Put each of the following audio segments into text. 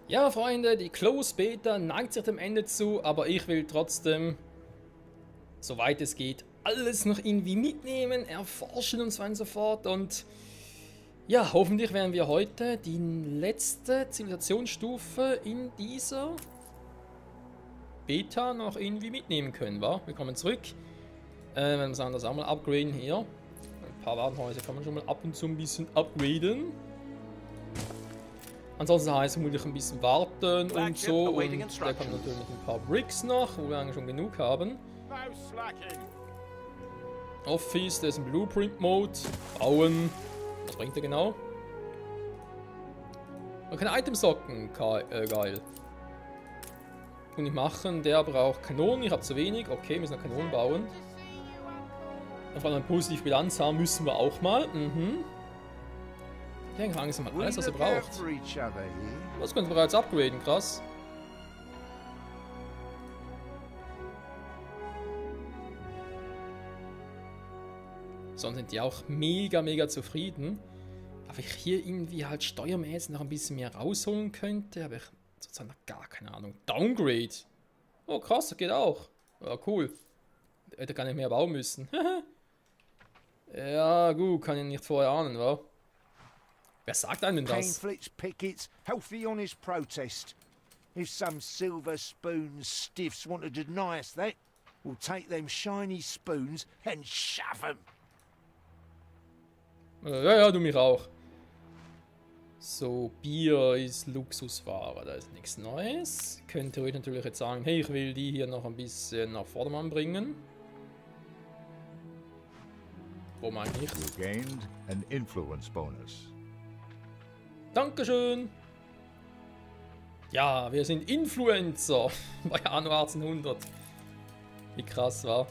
Ja, Freunde, die Close Beta neigt sich dem Ende zu, aber ich will trotzdem, soweit es geht, alles noch irgendwie mitnehmen, erforschen und so weiter und so fort. Und ja, hoffentlich werden wir heute die letzte Zivilisationsstufe in dieser Beta noch irgendwie mitnehmen können, wa? Willkommen zurück. Wenn wir sagen, das auch mal upgraden hier. Ein paar Warenhäuser kann man schon mal ab und zu ein bisschen upgraden. Ansonsten heißt es vermutlich ein bisschen warten und so. Und da kommen natürlich ein paar Bricks noch, wo wir eigentlich schon genug haben. Office, da ist ein Blueprint-Mode. Bauen. Was bringt der genau? Man kann Itemsocken. Geil. Und ich machen, der braucht Kanonen. Ich habe zu wenig. Okay, müssen wir Kanonen bauen. Einfach eine positive Bilanz haben müssen wir auch mal. Ich denke, langsam mal alles, was er braucht. Das können wir bereits upgraden, krass. Sonst sind die auch mega zufrieden. Aber ich hier irgendwie halt steuermäßig noch ein bisschen mehr rausholen könnte, habe ich sozusagen noch gar keine Ahnung. Downgrade. Oh krass, das geht auch. Ja, cool. Hätte gar nicht mehr bauen müssen. Ja, gut, kann ich nicht vorher ahnen, wa? Wer sagt einem denn das? Painflit's pickets, healthy honest protest. If some silver spoon stiffs want to deny us that, we'll take them shiny spoons and shove them. Ja, du mich auch. So, Bier ist Luxusware, da ist nichts Neues. Könnte ich natürlich jetzt sagen, hey, ich will die hier noch ein bisschen nach Vordermann bringen. Wo meine ich? You gained an influence bonus. Dankeschön! Ja, wir sind Influencer bei Anno 1800. Wie krass war.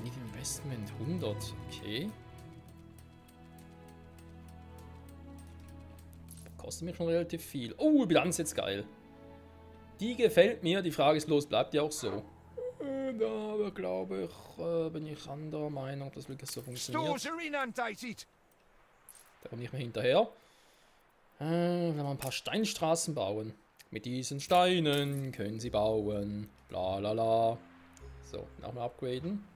Nicht Investment 100, okay. Kostet mir schon relativ viel. Oh, Bilanz jetzt geil. Die gefällt mir, die Frage ist los, bleibt die auch so? Aber glaube ich, bin ich anderer Meinung, dass wirklich so funktioniert. Stores are inundated. Da komme ich mal hinterher. Wenn wir ein paar Steinstraßen bauen. Mit diesen Steinen können sie bauen. Bla la la. So, nochmal upgraden.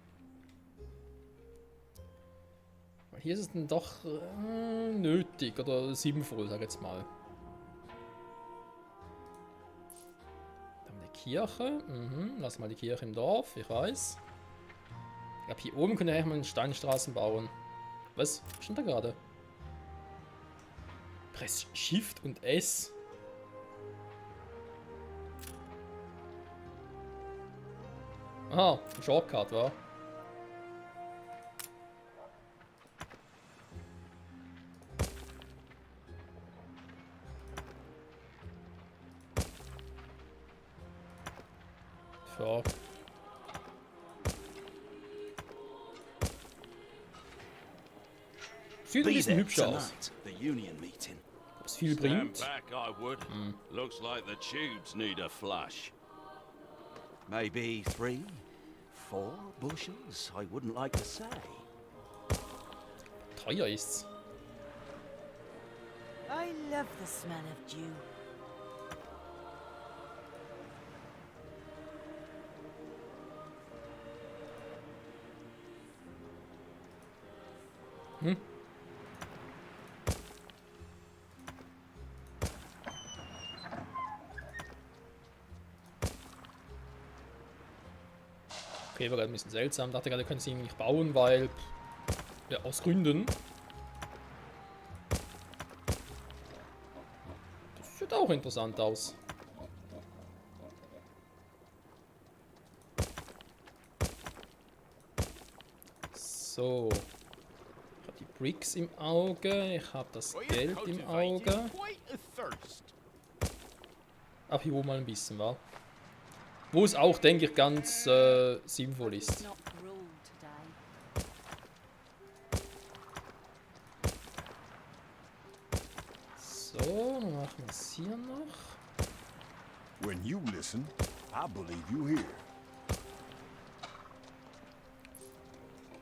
Weil hier ist es dann doch nötig oder sinnvoll, sag ich jetzt mal. Dann haben wir die Kirche. Lass mal die Kirche im Dorf, ich weiß. Ich glaube, hier oben können wir eigentlich mal Steinstraßen bauen. Was? Was stand da gerade? Press Shift und S. Aha, ein Shortcut, war. Ja. Sieht ein bisschen hübscher aus. Ob es viel bringt? Stand back, I would. Looks like the tubes need a flush. Maybe 3, 4 bushels. I wouldn't like to say. Teuer ist's. I love the smell of dew. Okay, war gerade ein bisschen seltsam. Dachte gerade, können sie ihn nicht bauen, weil... Ja, aus Gründen. Das sieht auch interessant aus. So. Ich habe die Bricks im Auge. Ich habe das Geld im Auge. Ach, hier oben mal ein bisschen, wa? Wo es auch, denke ich, ganz sinnvoll ist. Not ruled today. So, dann machen wir es hier noch. When you listen, I believe you hear.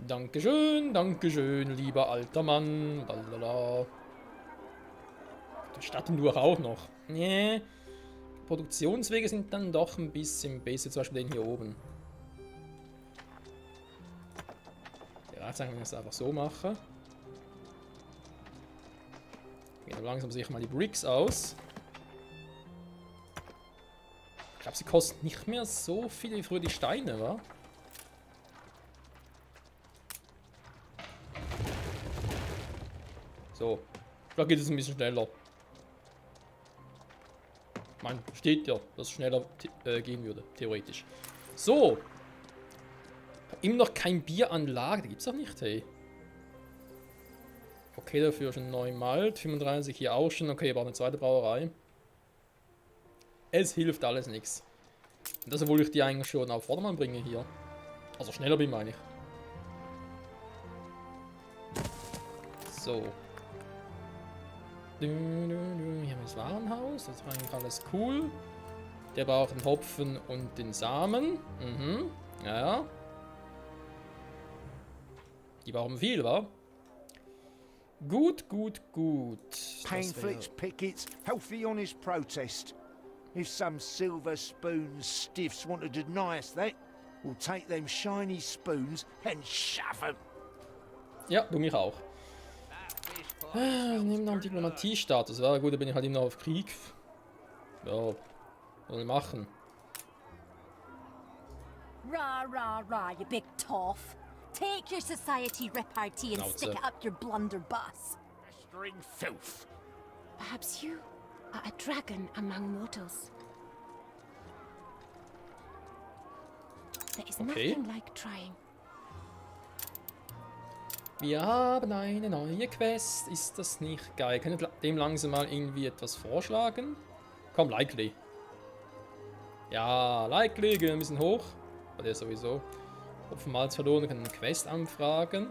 Dankeschön, lieber alter Mann. Lalala. Die Stadt und durch auch noch. Nee. Produktionswege sind dann doch ein bisschen besser, zum Beispiel den hier oben. Ja, jetzt sagen wir das einfach so machen. Gehen aber langsam sicher mal die Bricks aus. Ich glaube, sie kosten nicht mehr so viel wie früher die Steine, wa? So. Da geht es ein bisschen schneller. Man steht ja, dass es schneller gehen würde, theoretisch. So. Immer noch kein Bier an Lager. Da gibt's doch nicht, hey. Okay, dafür schon 9 Malt. 35 hier auch schon. Okay, aber eine zweite Brauerei. Es hilft alles nichts. Das, obwohl ich die eigentlich schon auf Vordermann bringe hier. Also schneller bin, meine ich. So. Hier haben wir das Warenhaus. Das war eigentlich alles cool. Der braucht den Hopfen und den Samen. Mhm. Ja. Die brauchen viel, wa? Gut. Pamphlets, pickets, healthy honest protest. If some silver spoon stiffs want to deny us that, we'll take them shiny spoons and shove them. Ja, du mich auch. Nehmen noch Diplomatie-Status. Ja gut, da bin ich halt immer noch auf Krieg. Ja, was soll ich machen? Rah, you big toff. Take your society repartee and Schnauze. stick it up your blunderbuss. String filth. Perhaps you are a dragon among mortals. There is Okay. nothing like trying. Wir haben eine neue Quest. Ist das nicht geil? Können wir dem langsam mal irgendwie etwas vorschlagen? Komm, Likely. Ja, Likely. Gehen wir ein bisschen hoch. Bei der sowieso. Hopfenmalz verloren. Wir können eine Quest anfragen.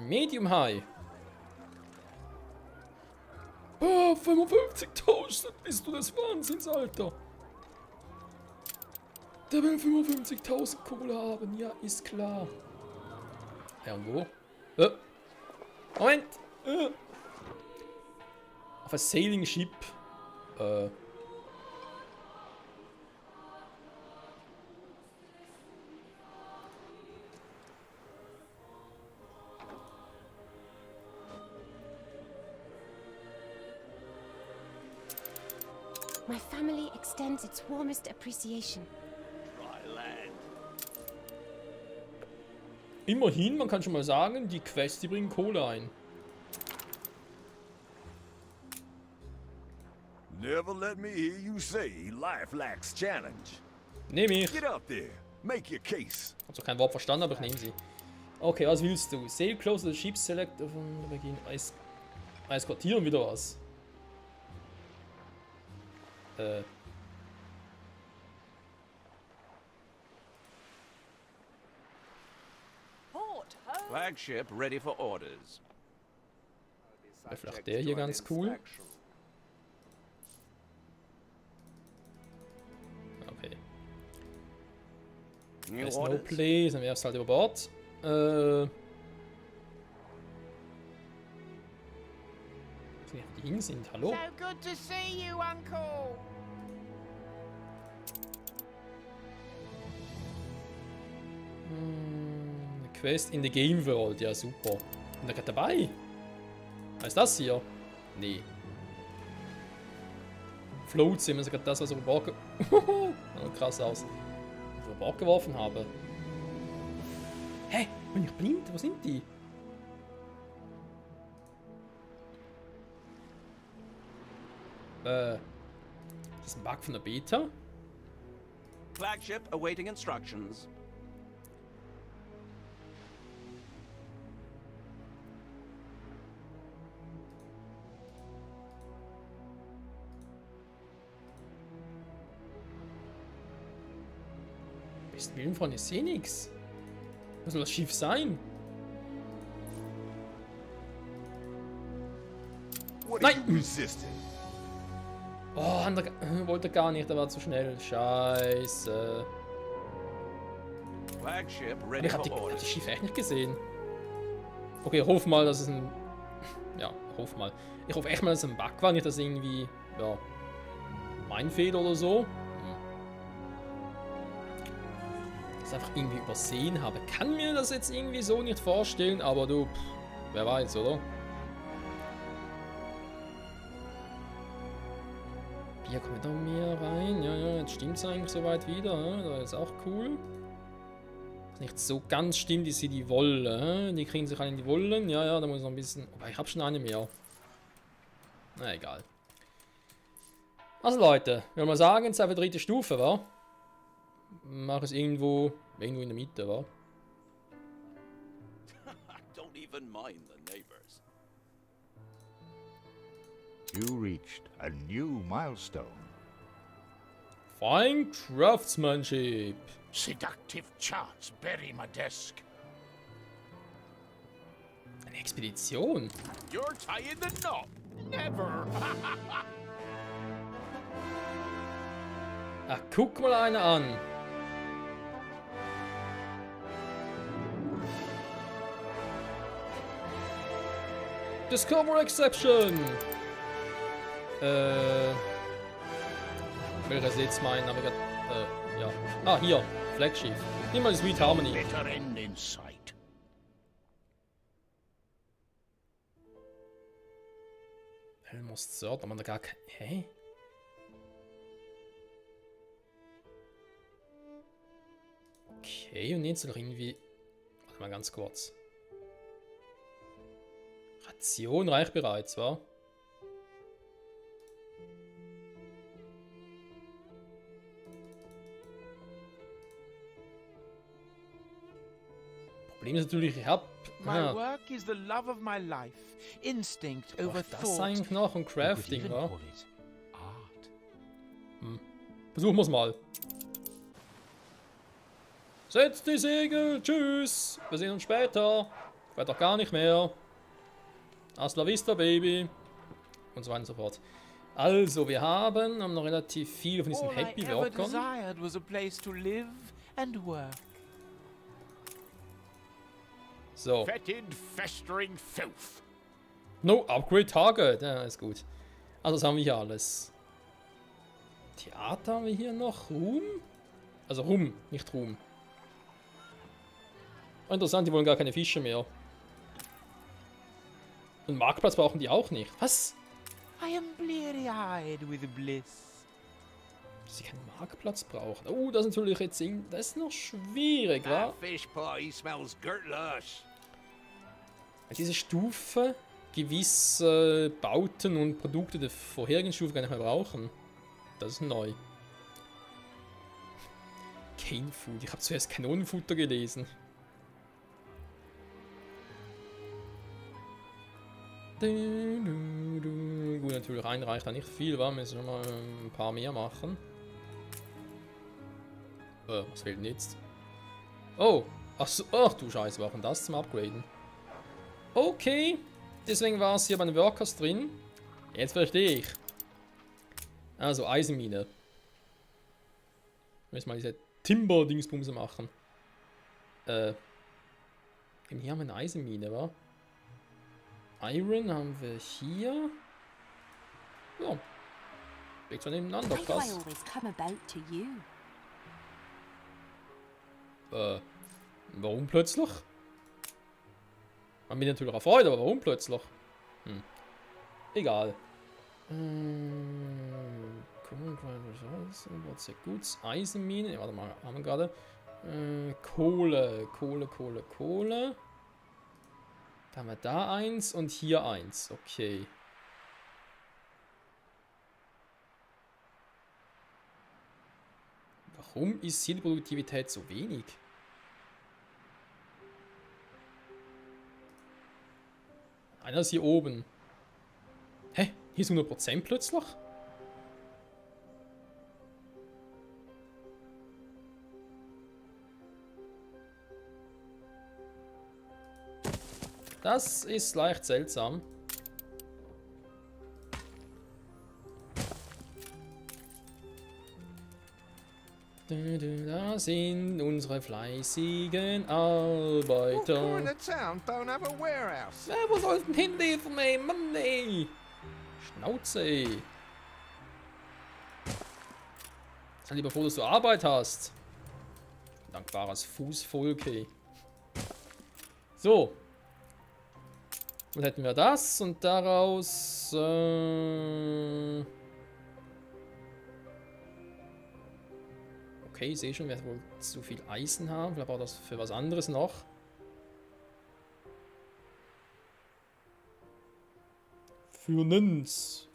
Medium High. Oh, 55.000. Bist du des Wahnsinns, Alter. Der will 55.000 Kohle haben. Ja, ist klar. Ja, und wo? Moment! Auf ein Sailing Ship. My family extends its warmest appreciation. Immerhin, man kann schon mal sagen, die Quests, die bringen Kohle ein. Never let me hear you say life lacks challenge. Nehme ich. Get up there. Make your case. Hab zwar kein Wort verstanden, aber ich nehme sie. Okay, was willst du? Sail close to the ship, select von Beginn. Eskortieren wieder was. Flagship ready for orders. Wäre vielleicht der hier ganz cool. Okay. New There's no orders? play, dann wär's halt über Bord. Ich weiß nicht, wo die hin sind, hallo? So good to see you, Uncle. Eine Quest in the Game World, ja super. Bin da gerade dabei? Was ist das hier? Nee. Floats sind gerade das, was ich über Bord krass aus. Was ich über Bord geworfen habe. Hä? Bin ich blind? Wo sind die? Das ist ein Bug von der Beta. Flagship awaiting instructions. Besten Willen von, ich sehe nix. Was soll das Schiff sein? What Nein. are you resisting? Oh, wollte gar nicht, der war zu schnell. Scheiße. Flagship Aber ready ich habe for die orders. Schiffe echt nicht gesehen. Okay, ich hoffe mal, dass es ein... Ja, ich hoffe mal. Ich hoffe echt mal, dass es ein Bug war, nicht dass irgendwie... Ja... Mein Fehler oder so. Das einfach irgendwie übersehen habe. Kann mir das jetzt irgendwie so nicht vorstellen, aber du... wer weiß, oder? Hier kommt wieder mehr rein. Ja, ja, jetzt stimmt es eigentlich soweit wieder. Da ist auch cool. Nicht so ganz stimmt, ist sie die Wolle. Die kriegen sich alle in die Wollen. Ja, ja, da muss noch ein bisschen... Aber ich habe schon eine mehr. Na, egal. Also Leute, wenn wir sagen, jetzt haben wir dritte Stufe, wa? Mach es irgendwo in der Mitte, wa? Don't even mind the neighbors. You reached a new milestone. Fine Craftsmanship. Seductive charts bury my desk. Eine Expedition. You're tying the knot. Never. Ach, guck mal eine an. Discover Exception. Welches jetzt mein Navigator? Ja. Ah, hier. Flagship. Nimm mal das Sweet Harmony. Better end in sight. Helmers Third, aber da gar kein... Hä? Okay, und jetzt noch irgendwie... Warte mal ganz kurz. Ration reicht bereits, wa? Problem ist natürlich, ich hab... My work is the love of my life. Instinct over das thought. eigentlich noch ein You could Crafting, even wa? call it art. Versuchen wir's mal. Setzt die Segel, tschüss. Wir sehen uns später. Vielleicht doch gar nicht mehr. Hasta la vista, Baby. Und so weiter und so fort. Also, wir haben noch relativ viel von diesen All I Happy ever Workern. desired was a place to live and work. So. Fetid, festering filth. No, Upgrade Target. Ja, ist gut. Also, das haben wir hier alles. Theater haben wir hier noch. Ruhm? Also Ruhm, nicht Ruhm. Interessant, die wollen gar keine Fische mehr. Und Marktplatz brauchen die auch nicht. Was? I am bleary-eyed with bliss. Dass sie keinen Marktplatz brauchen. Oh, das ist natürlich jetzt... Das ist noch schwierig, wa? That fish pie smells gurtlush. Diese Stufe gewisse Bauten und Produkte der vorherigen Stufe gar nicht mehr brauchen. Das ist neu. Cane Food. Ich habe zuerst Kanonenfutter gelesen. Gut, natürlich ein reicht da nicht viel, wa? Müssen wir mal ein paar mehr machen. Was fehlt denn jetzt? Oh! Achso, ach du Scheiße, wir brauchen das zum Upgraden. Okay, deswegen war es hier bei den Workers drin. Jetzt verstehe ich. Also, Eisenmine. Müssen wir mal diese Timber-Dingsbumse machen. Hier haben wir eine Eisenmine, wa? Iron haben wir hier. Ja. Liegt zwar nebeneinander, Why do I krass. always come about to you? Warum plötzlich? Haben mich natürlich erfreut, aber warum plötzlich? Egal. Sehr gut. Eisenmine. Warte mal, haben wir gerade. Kohle. Da haben wir da eins und hier eins. Okay. Warum ist hier die Produktivität so wenig? Einer ist hier oben. Hä? Hier ist 100% plötzlich? Das ist leicht seltsam. Da sind unsere fleißigen What Arbeiter. kind of town don't have a warehouse? Ja, wo soll's denn hinliefern, ey? Mann, ey! Schnauze, ey. Sei lieber froh, dass du Arbeit hast. Dankbares Fußvolk, ey. So. Dann hätten wir das und daraus... Okay, ich sehe schon, wir werden wohl zu viel Eisen haben. Vielleicht braucht das für was anderes noch. Furnens.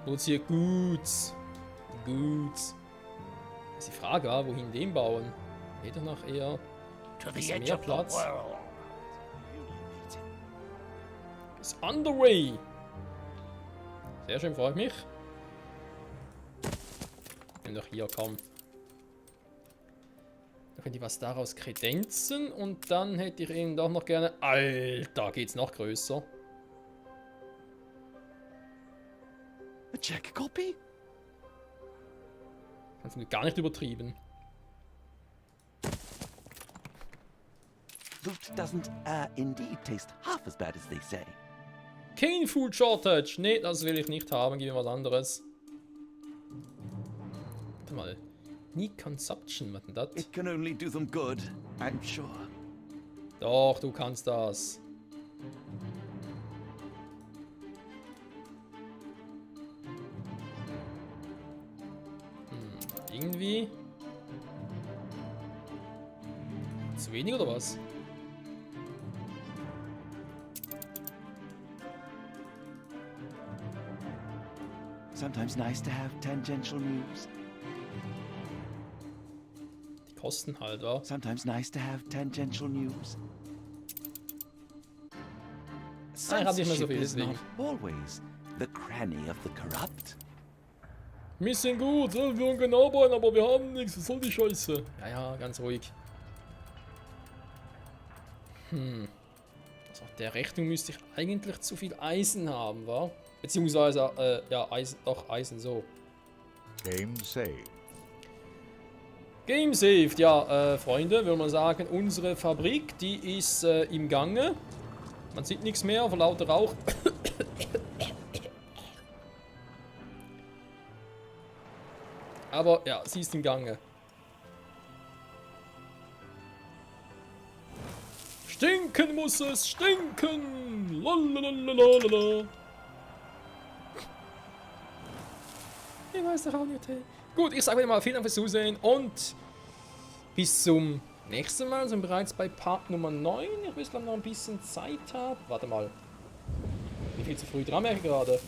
Produziert Guts. Ist die Frage, wohin den bauen? Geht doch noch eher To ein the bisschen edge mehr of the Platz. world. Ist underway. Sehr schön, freut mich. Wenn doch hier kommen. Dann könnte ich was daraus kredenzen und dann hätte ich eben doch noch gerne... Alter, geht's noch größer. A check copy? Das ist gar nicht übertrieben. Loot doesn't, indeed taste half as bad as they say. Kein Food Shortage. Nee, das will ich nicht haben. Gib mir was anderes. Warte mal. Need Consumption, was denn das? It can only do them good, I'm sure. Doch, du kannst das. Irgendwie. Zu wenig oder was? Sometimes nice to have tangential news. Die kosten halt, wa? Sometimes nice to have tangential news. ich hab nicht mehr so Censorship viel, is deswegen. not always the cranny of the corrupt. Wir sind gut, wir wollen genau bauen, aber wir haben nichts. Was soll die Scheiße? Ja, ja, ganz ruhig. Also auf der Rechnung müsste ich eigentlich zu viel Eisen haben, wa? Beziehungsweise, ja, Eisen, doch, Eisen, so. Game saved. Game saved, ja, Freunde, würde man sagen, unsere Fabrik, die ist im Gange. Man sieht nichts mehr vor lauter Rauch. Aber ja, sie ist im Gange. Stinken muss es, stinken! Lalalala. Ich weiß doch auch nicht. Hey. Gut, ich sage wieder mal vielen Dank fürs Zusehen und bis zum nächsten Mal. Sind bereits bei Part Nummer 9. Ich will glaube noch ein bisschen Zeit haben. Warte mal. Wie viel zu früh dran merke ich gerade.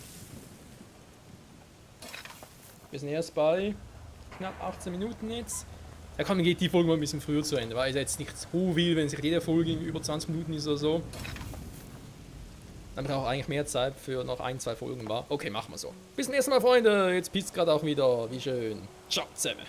Wir sind erst bei knapp 18 Minuten jetzt. Ja komm, dann geht die Folge mal ein bisschen früher zu Ende, weil es jetzt nicht so will, wenn sich jede Folge über 20 Minuten ist oder so. Dann brauche ich eigentlich mehr Zeit für noch ein, zwei Folgen war. Okay, machen wir so. Bis zum nächsten Mal, Freunde. Jetzt pisst gerade auch wieder. Wie schön. Ciao zusammen.